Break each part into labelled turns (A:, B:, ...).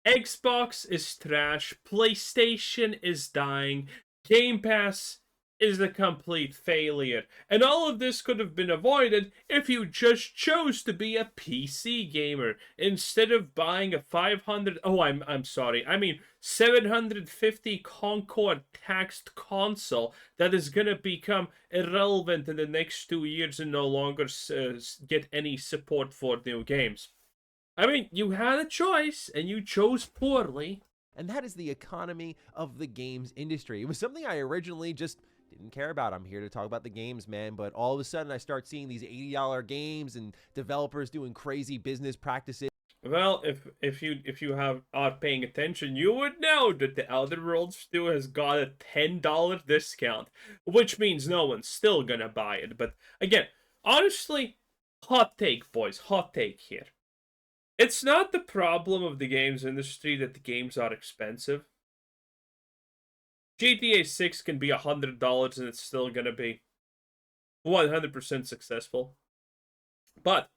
A: Xbox is trash, PlayStation is dying, Game Pass is a complete failure. And all of this could have been avoided if you just chose to be a PC gamer instead of buying a 500 I'm sorry. I mean 750 Concord taxed console that is going to become irrelevant in the next 2 years and no longer get any support for new games. I mean, you had a choice and you chose poorly.
B: And that is the economy of the games industry. It was something I originally just didn't care about. I'm here to talk about the games, man. But all of a sudden, I start seeing these $80 games and developers doing crazy business practices.
A: Well, if you are paying attention, you would know that the Outer Worlds 2 has got a $10 discount, which means no one's still gonna buy it. But again, honestly, hot take, boys, hot take here. It's not the problem of the games industry that the games are expensive. GTA 6 can be $100 and it's still gonna be 100% successful. But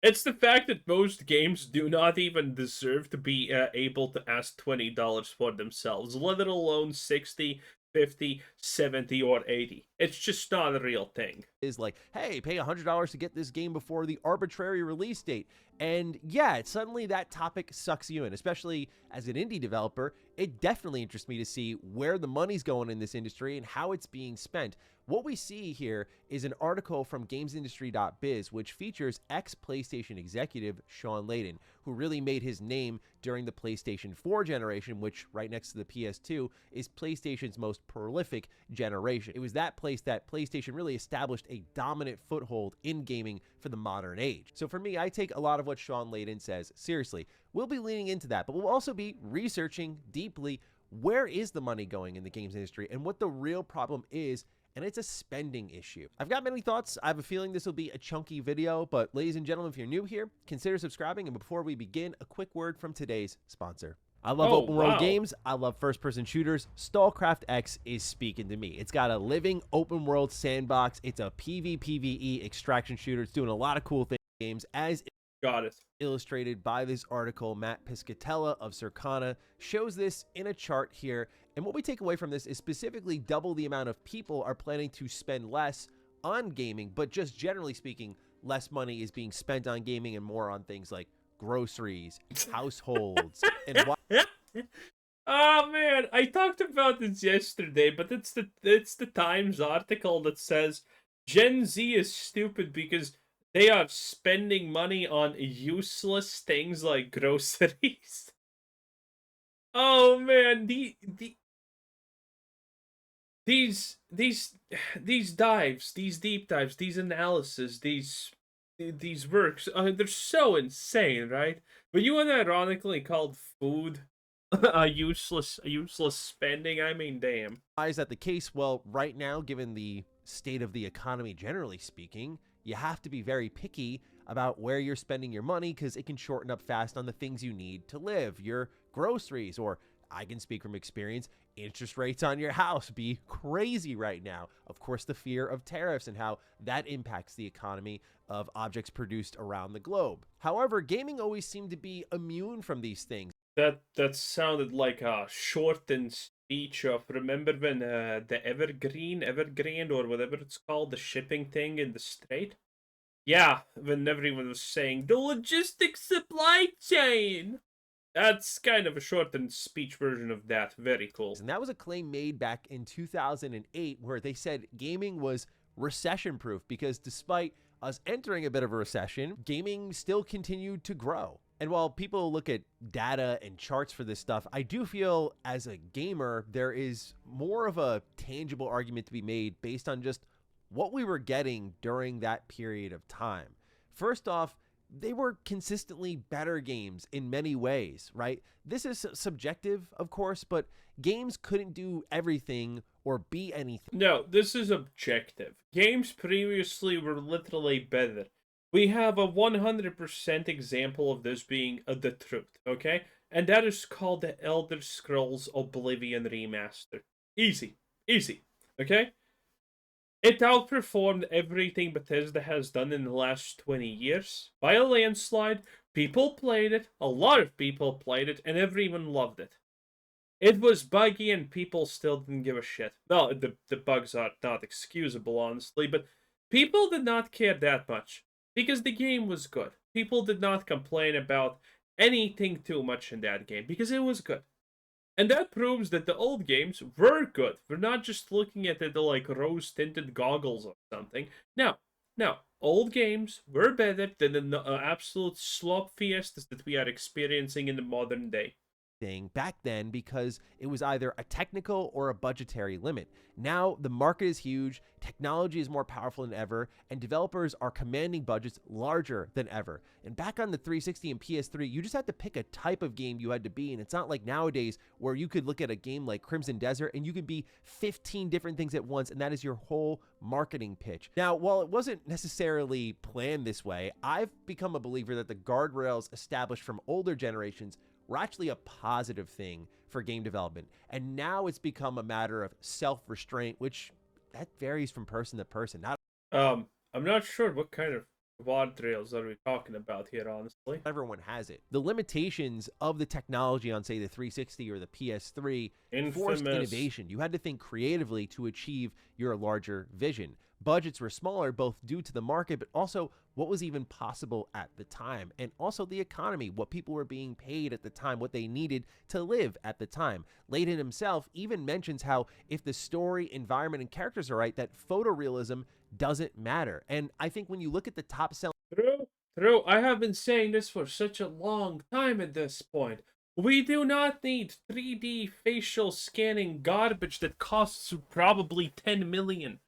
A: it's the fact that most games do not even deserve to be able to ask $20 for themselves, let alone 60, 50, 70, or 80. It's just not a real thing.
B: Is like, hey, pay $100 to get this game before the arbitrary release date. And yeah, suddenly that topic sucks you in, especially as an indie developer. It definitely interests me to see where the money's going in this industry and how it's being spent. What we see here is an article from gamesindustry.biz, which features ex-PlayStation executive Sean Layden, who really made his name during the PlayStation 4 generation, which, right next to the PS2, is PlayStation's most prolific generation. It was that place that PlayStation really established a dominant foothold in gaming for the modern age. So for me, I take a lot of what Sean Layden says seriously. We'll be leaning into that, but we'll also be researching deeply where is the money going in the games industry and what the real problem is, and it's a spending issue. I've got many thoughts. I have a feeling this will be a chunky video, but ladies and gentlemen, if you're new here, consider subscribing. And before we begin, a quick word from today's sponsor. I love open world games. I love first person shooters. StarCraft X is speaking to me. It's got a living open world sandbox. It's a PvPvE extraction shooter. It's doing a lot of cool things, as
A: Got it.
B: illustrated by this article. Matt Piscatella of Circana shows this in a chart here. And what we take away from this is specifically double the amount of people are planning to spend less on gaming, but just generally speaking, less money is being spent on gaming and more on things like groceries, households, and what.
A: Oh man, I talked about this yesterday, but it's the Times article that says Gen Z is stupid because they are spending money on useless things like groceries. Oh man, these dives, these deep dives, these analysis, these works, they're so insane, right? But you unironically called food a useless spending. I mean, damn.
B: Why is that the case? Well, right now, given the state of the economy, generally speaking, you have to be very picky about where you're spending your money because it can shorten up fast on the things you need to live, your groceries, or I can speak from experience, interest rates on your house be crazy right now. Of course, the fear of tariffs and how that impacts the economy of objects produced around the globe. However, gaming always seemed to be immune from these things.
A: That sounded like a shortened speech of, remember when the Evergreen or whatever it's called, the shipping thing in the strait? Yeah, when everyone was saying the logistics supply chain. That's kind of a shortened speech version of that. Very cool.
B: And that was a claim made back in 2008 where they said gaming was recession proof because despite us entering a bit of a recession, gaming still continued to grow. And while people look at data and charts for this stuff, I do feel as a gamer, there is more of a tangible argument to be made based on just what we were getting during that period of time. First off, they were consistently better games in many ways, right? This is subjective, of course, but games couldn't do everything or be anything.
A: No, this is objective. Games previously were literally better. We have a 100% example of this being the truth, okay? And that is called the Elder Scrolls Oblivion Remaster. Easy. Easy. Okay? It outperformed everything Bethesda has done in the last 20 years by a landslide, People played it, a lot of people played it, and everyone loved it. It was buggy and people still didn't give a shit. Well, the bugs are not excusable, honestly, but people did not care that much because the game was good. People did not complain about anything too much in that game because it was good. And that proves that the old games were good. We're not just looking at it like rose-tinted goggles or something. No, no. Old games were better than the absolute slop fiestas that we are experiencing in the modern day.
B: Thing back then because it was either a technical or a budgetary limit. Now the market is huge, technology is more powerful than ever, and developers are commanding budgets larger than ever. And back on the 360 and PS3, you just had to pick a type of game you had to be, and it's not like nowadays where you could look at a game like Crimson Desert and you could be 15 different things at once, and that is your whole marketing pitch. Now, while it wasn't necessarily planned this way, I've become a believer that the guardrails established from older generations were actually a positive thing for game development. And now it's become a matter of self-restraint, which that varies from person to person. Not
A: I'm not sure what kind of guardrails are we talking about here, honestly.
B: everyone has it. The limitations of the technology on, say, the 360 or the PS3 forced innovation. You had to think creatively to achieve your larger vision. Budgets were smaller, both due to the market, but also what was even possible at the time, and also the economy, what people were being paid at the time, what they needed to live at the time. Layden himself even mentions how if the story, environment, and characters are right, that photorealism doesn't matter. And I think when you look at the top selling
A: True. I have been saying this for such a long time at this point. We do not need 3D facial scanning garbage that costs probably 10 million.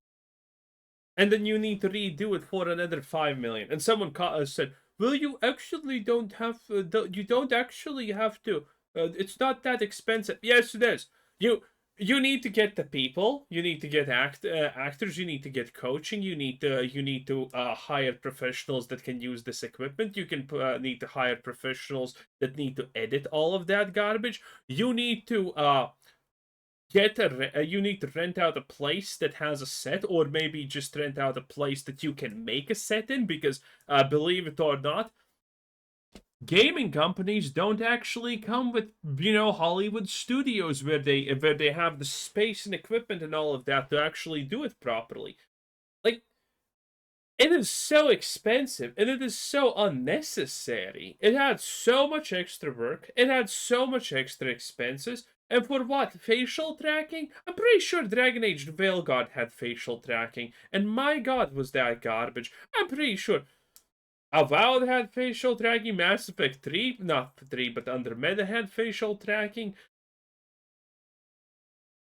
A: And then you need to redo it for another 5 million. And someone said, "Well, you actually don't have. You don't actually have to. It's not that expensive." Yes, it is. You need to get the people. You need to get actors. You need to get coaching. You need to hire professionals that can use this equipment. You can need to hire professionals that need to edit all of that garbage. You need to you need to rent out a place that has a set, or maybe just rent out a place that you can make a set in, because believe it or not, gaming companies don't actually come with, Hollywood studios where they have the space and equipment and all of that to actually do it properly. Like, it is so expensive and it is so unnecessary. It had so much extra work, it had so much extra expenses. And for what? Facial tracking? I'm pretty sure Dragon Age Veilguard had facial tracking, and my god was that garbage. I'm pretty sure Avowed had facial tracking, Mass Effect 3, not 3, but Andromeda had facial tracking.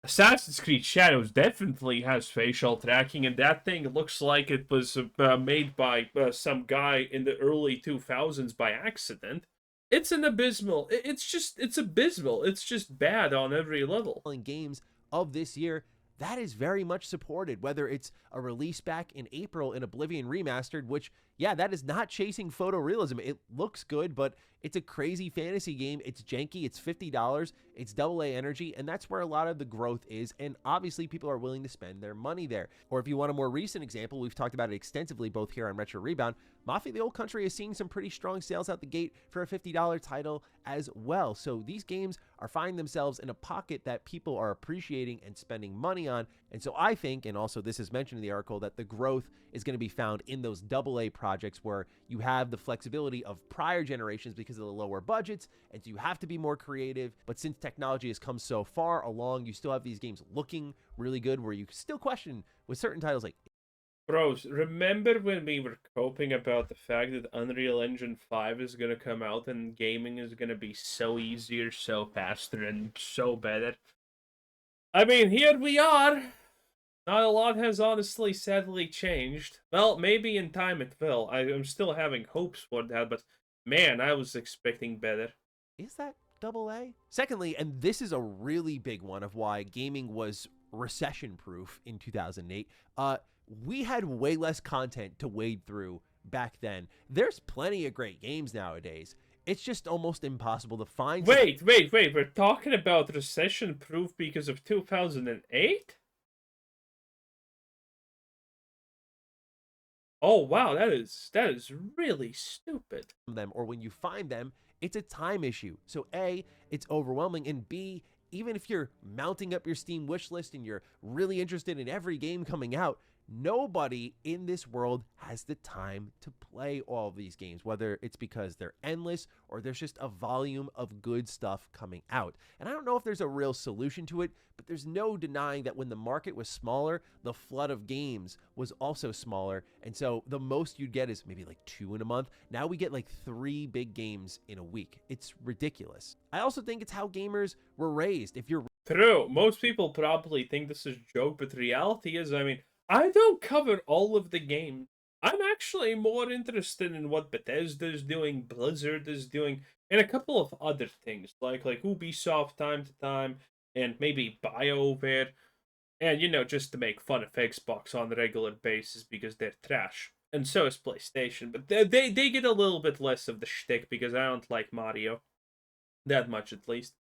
A: Assassin's Creed Shadows definitely has facial tracking, and that thing looks like it was made by some guy in the early 2000s by accident. It's an abysmal. It's abysmal. It's just bad on every level.
B: games of this year, that is very much supported, whether it's a release back in April in Oblivion Remastered, which, yeah, that is not chasing photorealism. It looks good, but it's a crazy fantasy game. It's janky. It's $50. It's AA energy, and that's where a lot of the growth is, and obviously people are willing to spend their money there. Or if you want a more recent example, we've talked about it extensively both here on Retro Rebound, Mafia the Old Country is seeing some pretty strong sales out the gate for a $50 title as well. So these games are finding themselves in a pocket that people are appreciating and spending money on. And so I think, and also this is mentioned in the article, that the growth is going to be found in those AA projects where you have the flexibility of prior generations because of the lower budgets, and so you have to be more creative. But since technology has come so far along, you still have these games looking really good where you still question with certain titles like,
A: bros, remember when we were coping about the fact that Unreal Engine 5 is going to come out and gaming is going to be so easier, so faster, and so better? I mean, here we are. Not a lot has honestly, sadly changed. Well, maybe in time it will. I'm still having hopes for that, but man, I was expecting better.
B: is that AA? Secondly, and this is a really big one of why gaming was recession proof in 2008, we had way less content to wade through back then. There's plenty of great games nowadays. It's just almost impossible to find.
A: Wait. We're talking about recession proof because of 2008? Oh wow, that is really stupid.
B: them, or when you find them, it's a time issue. So A, it's overwhelming, and B, even if you're mounting up your Steam wish list and you're really interested in every game coming out, nobody in this world has the time to play all of these games, whether it's because they're endless or there's just a volume of good stuff coming out. And I don't know if there's a real solution to it, but there's no denying that when the market was smaller, the flood of games was also smaller. And so the most you'd get is maybe like 2 in a month. Now we get like 3 big games in a week. It's ridiculous. I also think it's how gamers were raised. If you're
A: True. Most people probably think this is a joke, but the reality is, I don't cover all of the games. I'm actually more interested in what Bethesda is doing, Blizzard is doing, and a couple of other things like Ubisoft time to time, and maybe BioWare, and just to make fun of Xbox on a regular basis because they're trash. And so is PlayStation, but they get a little bit less of the shtick because I don't like Mario that much at least.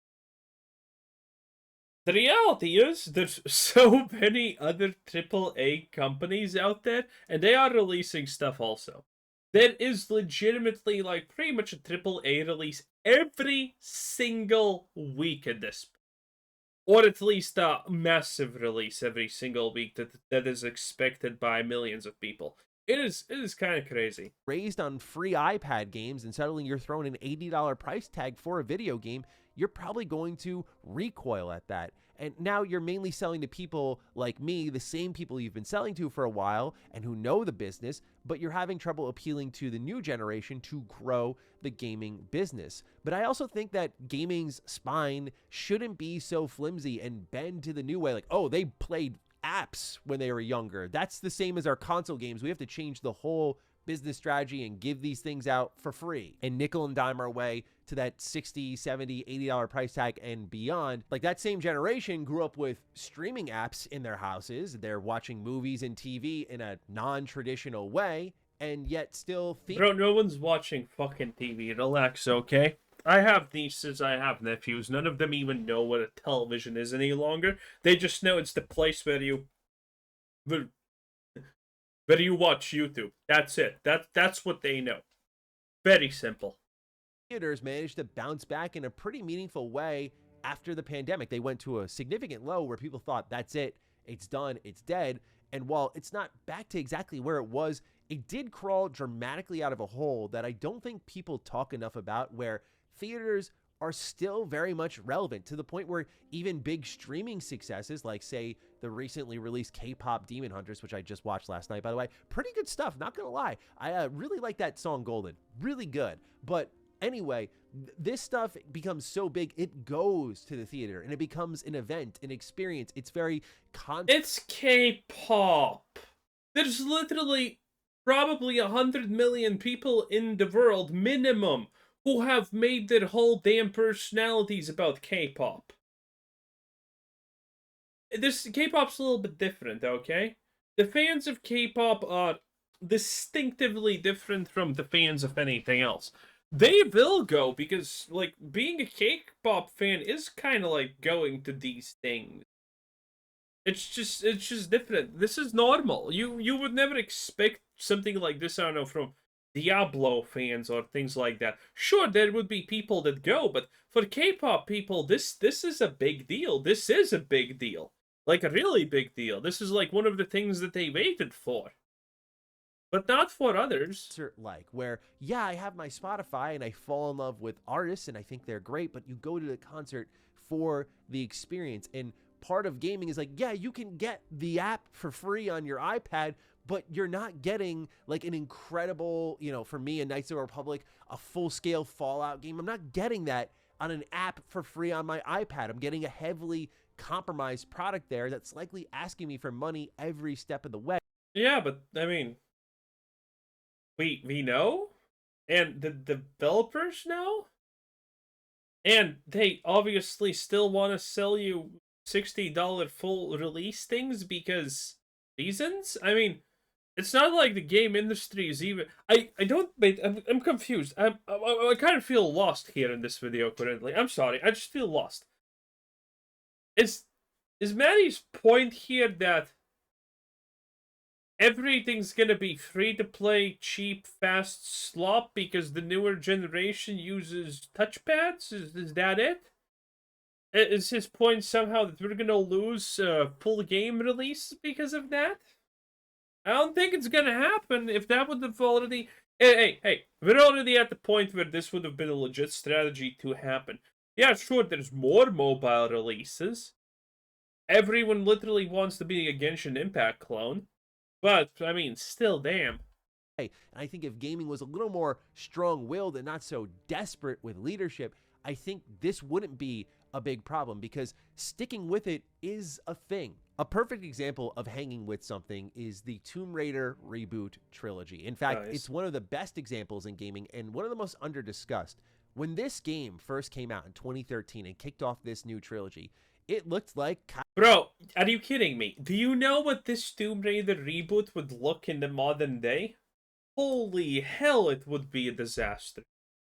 A: The reality is, there's so many other AAA companies out there, and they are releasing stuff also. There is legitimately, like, pretty much a AAA release every single week at this point. Or at least a massive release every single week that is expected by millions of people. It is kind of crazy.
B: raised on free iPad games and suddenly you're throwing an $80 price tag for a video game, you're probably going to recoil at that. And now you're mainly selling to people like me, the same people you've been selling to for a while and who know the business, but you're having trouble appealing to the new generation to grow the gaming business. But I also think that gaming's spine shouldn't be so flimsy and bend to the new way. Like, oh, they played apps when they were younger. That's the same as our console games. We have to change the whole business strategy and give these things out for free and nickel and dime our way to that $60, $70, $80 price tag and beyond. Like that same generation grew up with streaming apps in their houses. They're watching movies and TV in a non-traditional way, and yet still
A: Bro, no one's watching fucking TV. Relax, okay? I have nieces, I have nephews. None of them even know what a television is any longer. They just know it's the place where you watch YouTube. That's it. That's what they know. Very simple.
B: theaters managed to bounce back in a pretty meaningful way after the pandemic. They went to a significant low where people thought, that's it, it's done, it's dead. And while it's not back to exactly where it was, it did crawl dramatically out of a hole that I don't think people talk enough about, where theaters are still very much relevant to the point where even big streaming successes like, say, the recently released K-pop Demon Hunters, which I just watched last night, by the way, pretty good stuff, not gonna lie. I really like that song Golden, really good. But anyway, this stuff becomes so big, it goes to the theater and it becomes an event, an experience. It's very
A: It's K-pop. There's literally probably 100 million people in the world minimum who have made their whole damn personalities about K-pop. This K-pop's a little bit different, okay? The fans of K-pop are distinctively different from the fans of anything else. They will go because, like, being a K-pop fan is kind of like going to these things. It's just different. This is normal. You would never expect something like this, I don't know, from Diablo fans or things like that. Sure, there would be people that go, but for K-pop people, this is a big deal. This is a big deal. Like a really big deal. This is like one of the things that they waited for. But not for others.
B: like where, yeah, I have my Spotify and I fall in love with artists and I think they're great, but you go to the concert for the experience. And part of gaming is like, yeah, you can get the app for free on your iPad, but you're not getting like an incredible, for me, a Knights of the Republic, a full-scale Fallout game. I'm not getting that on an app for free on my iPad. I'm getting a heavily compromised product there that's likely asking me for money every step of the way.
A: Yeah, but I mean, we know, and the developers know, and they obviously still want to sell you $60 full release things because reasons. I mean, it's not like the game industry is even. I don't. Wait, I'm confused. I kind of feel lost here in this video currently. I'm sorry. I just feel lost. Is Maddie's point here that everything's gonna be free to play, cheap, fast slop because the newer generation uses touchpads? Is that it? Is his point somehow that we're gonna lose full game releases because of that? I don't think it's gonna happen. If that would have already, hey, we're already at the point where this would have been a legit strategy to happen. Yeah, sure, there's more mobile releases. Everyone literally wants to be a Genshin Impact clone. But, I mean, still, damn.
B: And I think if gaming was a little more strong-willed and not so desperate with leadership, I think this wouldn't be a big problem because sticking with it is a thing. A perfect example of hanging with something is the Tomb Raider reboot trilogy. In fact,
A: Nice.
B: it's one of the best examples in gaming and one of the most under-discussed. When this game first came out in 2013 and kicked off this new trilogy, it looked like
A: Bro, are you kidding me? Do you know what this Tomb Raider reboot would look in the modern day? Holy hell, it would be a disaster.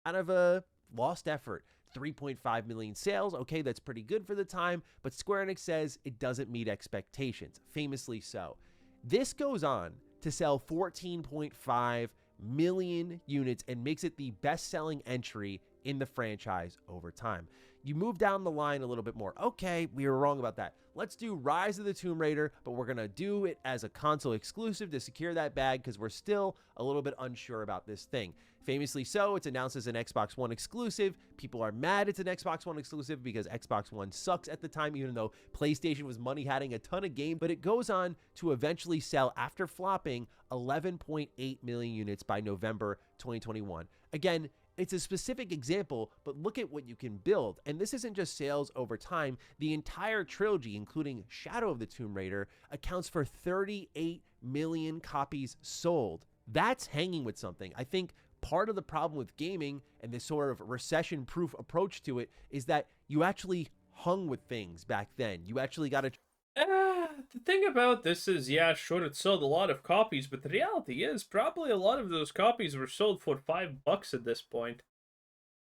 B: kind of a lost effort. 3.5 million sales. Okay, that's pretty good for the time, but Square Enix says it doesn't meet expectations, famously so. This goes on to sell 14.5 million units and makes it the best-selling entry in the franchise over time. You move down the line a little bit more. Okay, we were wrong about that. Let's do Rise of the Tomb Raider, but we're going to do it as a console exclusive to secure that bag because we're still a little bit unsure about this thing. Famously so, it's announced as an Xbox One exclusive. People are mad it's an Xbox One exclusive because Xbox One sucks at the time, even though PlayStation was money-hatting a ton of games. But it goes on to eventually sell, after flopping, 11.8 million units by November 2021. Again, it's a specific example, but look at what you can build. And this isn't just sales over time. The entire trilogy, including Shadow of the Tomb Raider, accounts for 38 million copies sold. That's hanging with something. I think part of the problem with gaming and this sort of recession-proof approach to it is that you actually hung with things back then. You actually got to...
A: The thing about this is, yeah, sure, it sold a lot of copies, but the reality is probably a lot of those copies were sold for $5 at this point.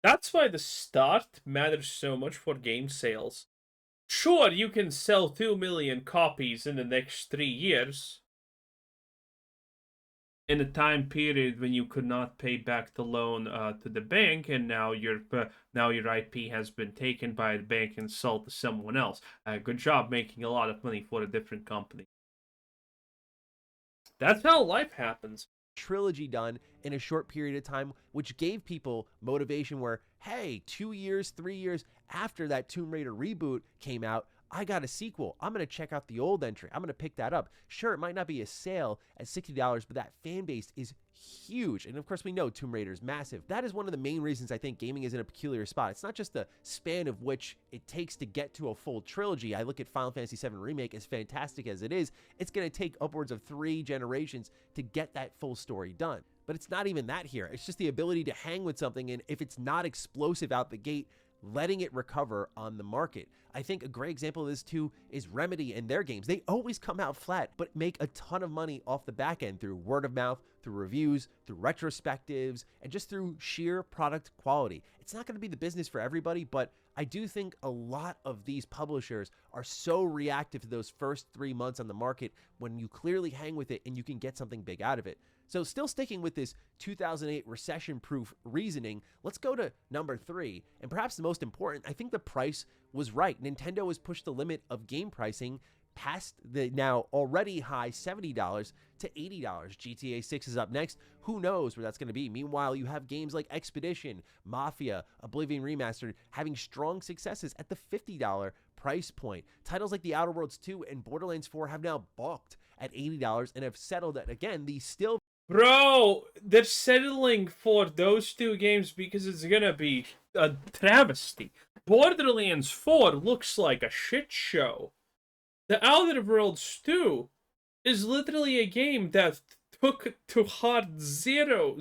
A: That's why the start matters so much for game sales. Sure, you can sell 2 million copies in the next 3 years, in a time period when you could not pay back the loan to the bank, and now your IP has been taken by the bank and sold to someone else. Good job making a lot of money for a different company. That's how life happens.
B: Trilogy done in a short period of time, which gave people motivation where, hey, 2 years, 3 years after that Tomb Raider reboot came out, I got a sequel. I'm going to check out the old entry. I'm going to pick that up. Sure, it might not be a sale at $60, but that fan base is huge. And of course, we know Tomb Raider is massive. That is one of the main reasons I think gaming is in a peculiar spot. It's not just the span of which it takes to get to a full trilogy. I look at Final Fantasy VII Remake, as fantastic as it is, it's going to take upwards of 3 generations to get that full story done. But it's not even that here. It's just the ability to hang with something, and if it's not explosive out the gate, letting it recover on the market. I think a great example of this too is Remedy and their games. They always come out flat, but make a ton of money off the back end through word of mouth, through reviews, through retrospectives, and just through sheer product quality. It's not going to be the business for everybody, but I do think a lot of these publishers are so reactive to those first 3 months on the market when you clearly hang with it and you can get something big out of it. So still sticking with this 2008 recession-proof reasoning, let's go to number 3. And perhaps the most important, I think the price was right. Nintendo has pushed the limit of game pricing past the now already high $70 to $80. GTA 6 is up next. Who knows where that's going to be? Meanwhile, you have games like Expedition, Mafia, Oblivion Remastered having strong successes at the $50 price point. Titles like The Outer Worlds 2 and Borderlands 4 have now balked at $80 and have settled at, again, the still...
A: Bro, they're settling for those 2 games because it's gonna be a travesty. Borderlands 4 looks like a shit show. The Outer Worlds 2 is literally a game that took to heart zero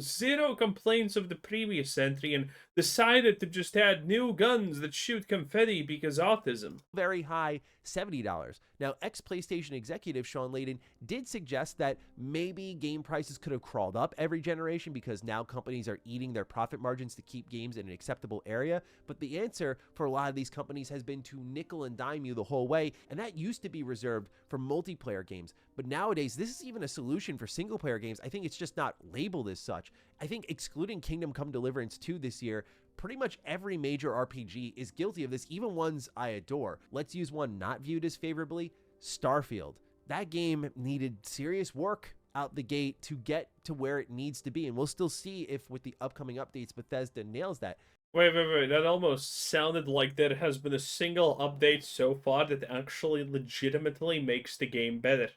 A: complaints of the previous entry, and decided to just add new guns that shoot confetti because autism.
B: Very high, $70. Now, ex-PlayStation executive Sean Layden did suggest that maybe game prices could have crawled up every generation because now companies are eating their profit margins to keep games in an acceptable area. But the answer for a lot of these companies has been to nickel and dime you the whole way, and that used to be reserved for multiplayer games. But nowadays, this is even a solution for single-player games. I think it's just not labeled as such. I think excluding Kingdom Come Deliverance 2 this year, pretty much every major RPG is guilty of this, even ones I adore. Let's use one not viewed as favorably, Starfield. That game needed serious work out the gate to get to where it needs to be, and we'll still see if with the upcoming updates Bethesda nails that.
A: Wait. That almost sounded like there has been a single update so far that actually legitimately makes the game better.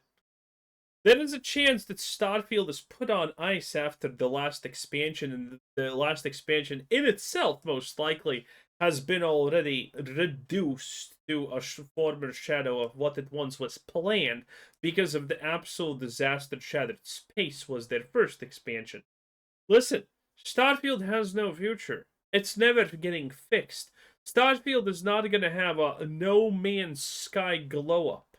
A: There is a chance that Starfield is put on ice after the last expansion, and the last expansion in itself, most likely, has been already reduced to a former shadow of what it once was planned because of the absolute disaster Shattered Space was their first expansion. Listen, Starfield has no future. It's never getting fixed. Starfield is not going to have a No Man's Sky glow up.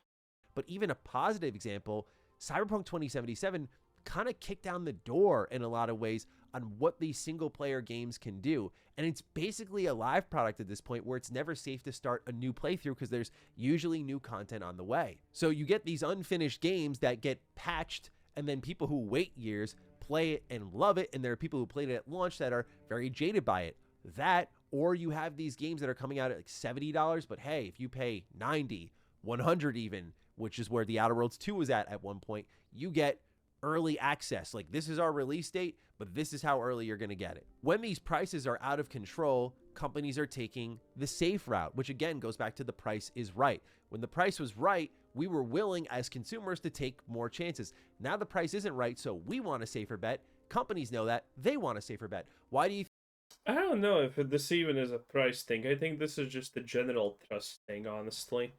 B: But even a positive example, Cyberpunk 2077 kind of kicked down the door in a lot of ways on what these single player games can do. And it's basically a live product at this point where it's never safe to start a new playthrough because there's usually new content on the way. So you get these unfinished games that get patched, and then people who wait years play it and love it. And there are people who played it at launch that are very jaded by it. That, or you have these games that are coming out at like $70, but hey, if you pay $90, $100 even, which is where The Outer Worlds 2 was at one point, you get early access. Like, this is our release date, but this is how early you're going to get it. When these prices are out of control, companies are taking the safe route, which again goes back to the price is right. When the price was right, we were willing as consumers to take more chances. Now the price isn't right, so we want a safer bet. Companies know that. They want a safer bet. Why do you
A: I don't know if this even is a price thing. I think this is just a general trust thing, honestly.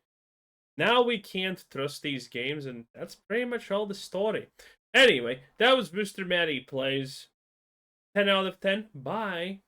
A: Now we can't trust these games, and that's pretty much all the story. Anyway, that was Mr. Matty Plays. 10 out of 10. Bye.